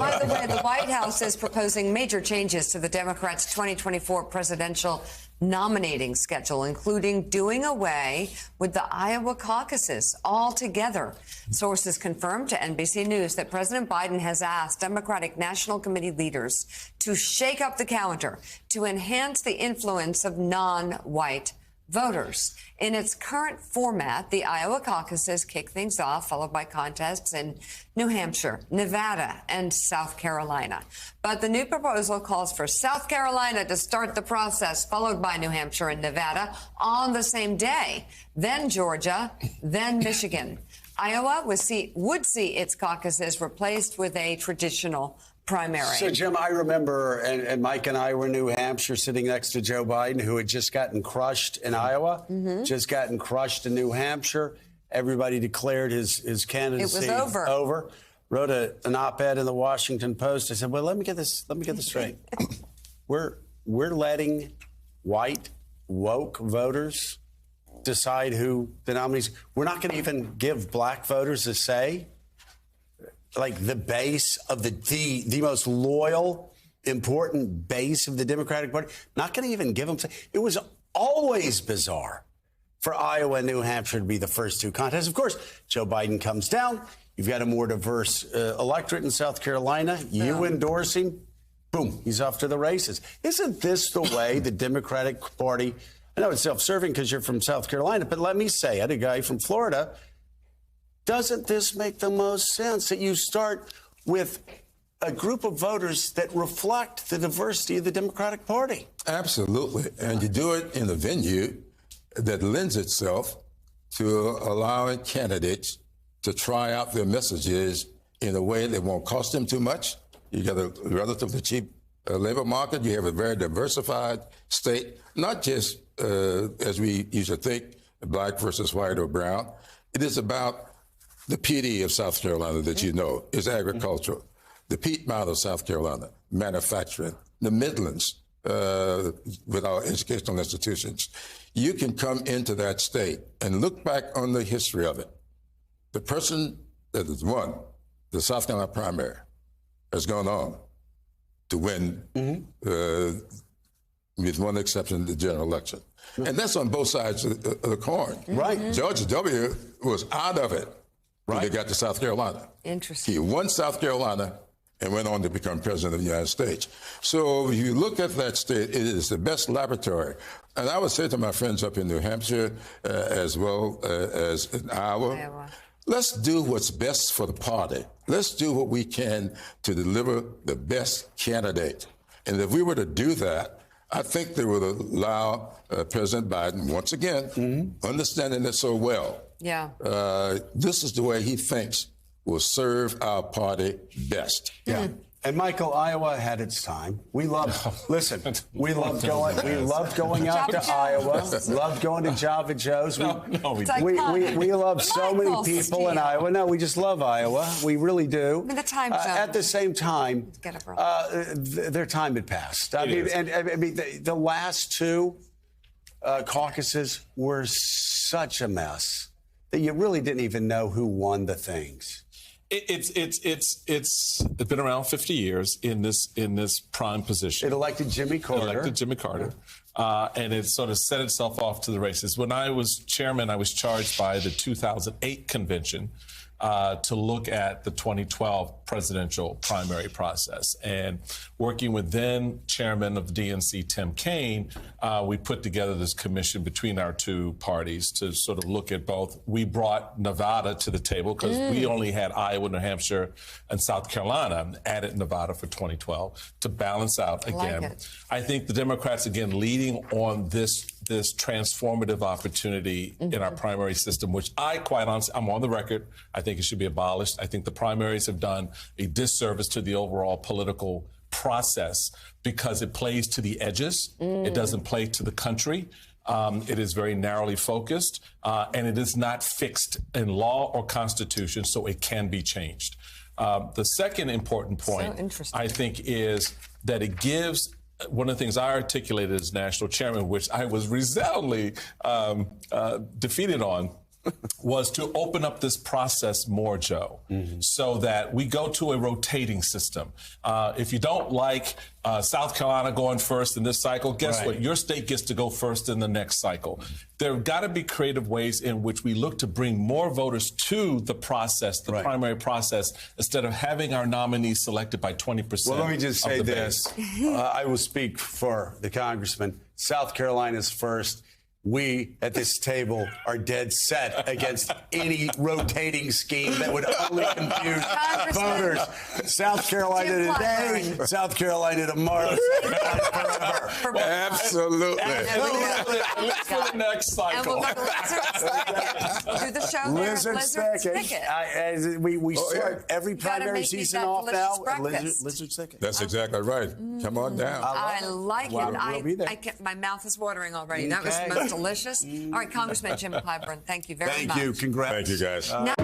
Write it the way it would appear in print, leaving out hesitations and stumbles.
By the way, the White House is proposing major changes to the Democrats' 2024 presidential nominating schedule, including doing away with the Iowa caucuses altogether. Sources confirmed to NBC News that President Biden has asked Democratic National Committee leaders to shake up the calendar to enhance the influence of non-white voters. In its current format, the Iowa caucuses kick things off, followed by contests in New Hampshire, Nevada, and South Carolina. But the new proposal calls for South Carolina to start the process, followed by New Hampshire and Nevada on the same day, then Georgia, then Michigan. Iowa would see its caucuses replaced with a traditional primary. So, Jim, I remember, and Mike and I were in New Hampshire sitting next to Joe Biden, who had just gotten crushed in Iowa, just gotten crushed in New Hampshire. Everybody declared his candidacy it was over. Wrote an op-ed in the Washington Post. I said, well, let me get this straight. We're letting white, woke voters decide who the nominees. We're not going to even give black voters a say. Like the base of the most loyal, important base of the Democratic Party, not going to even give them. It was always bizarre for Iowa and New Hampshire to be the first two contests. Of course, Joe Biden comes down. You've got a more diverse electorate in South Carolina. You endorse him. Boom, he's off to the races. Isn't this the way the Democratic Party? I know it's self-serving because you're from South Carolina, but let me say, I had a guy from Florida. Doesn't this make the most sense that you start with a group of voters that reflect the diversity of the Democratic Party? Absolutely. And you do it in a venue that lends itself to allowing candidates to try out their messages in a way that won't cost them too much. You got a relatively cheap labor market. You have a very diversified state, not just as we usually think, black versus white or brown. It is about the PD of South Carolina that you know is agricultural. The Piedmont of South Carolina, manufacturing. The Midlands, with our educational institutions. You can come into that state and look back on the history of it. The person that has won the South Carolina primary has gone on to win, with one exception, the general election. And that's on both sides of the coin. Right. George W. was out of it. When they got to South Carolina. Interesting. He won South Carolina and went on to become president of the United States. So if you look at that state, it is the best laboratory. And I would say to my friends up in New Hampshire, as well as in Iowa, let's do what's best for the party. Let's do what we can to deliver the best candidate. And if we were to do that, I think they would allow President Biden, once again, understanding it so well, this is the way he thinks will serve our party best. Yeah. And Michael, Iowa had its time. We loved, listen, we loved going out to Iowa, loved going to Java Joe's. We love so many people in Iowa. No, we just love Iowa. We really do. The time zone. At the same time, their time had passed. I mean, the last two caucuses were such a mess that you really didn't even know who won the things. It's been around 50 years in this prime position. It elected Jimmy Carter. And it sort of set itself off to the races. When I was chairman, I was charged by the 2008 convention to look at the 2012 presidential primary process. And working with then chairman of the DNC, Tim Kaine, we put together this commission between our two parties to sort of look at both. We brought Nevada to the table because we only had Iowa, New Hampshire, and South Carolina, and added Nevada for 2012 to balance out again. I think the Democrats, again, leading on this transformative opportunity in our primary system, which I quite honestly, I'm on the record, I think it should be abolished. I think the primaries have done a disservice to the overall political process because it plays to the edges. It doesn't play to the country. It is very narrowly focused, and it is not fixed in law or constitution, so it can be changed. The second important point, I think, is that it gives one of the things I articulated as national chairman, which I was resoundingly defeated on was to open up this process more, Joe, so that we go to a rotating system. If you don't like South Carolina going first in this cycle, guess what? Your state gets to go first in the next cycle. There have got to be creative ways in which we look to bring more voters to the process, the primary process, instead of having our nominees selected by 20%. Well, let me just say of the this. base. I will speak for the congressman. South Carolina's first. We at this table are dead set against any rotating scheme that would only confuse voters. South Carolina Jim today, Clyburn. South Carolina tomorrow, forever. Absolutely. Let's for the next And cycle. we'll go to Lizard's Thicket. We'll do the show there. Lizard's Thicket. We start every gotta primary make me season that off delicious now at breakfast. Lizard's Thicket. That's exactly right. Come on down. I like Well, it. we'll be there. My mouth is watering already. That was Okay. the most delicious. All right, Congressman Jim Clyburn, thank you very much. Thank you. Congrats. Thank you, guys. Now-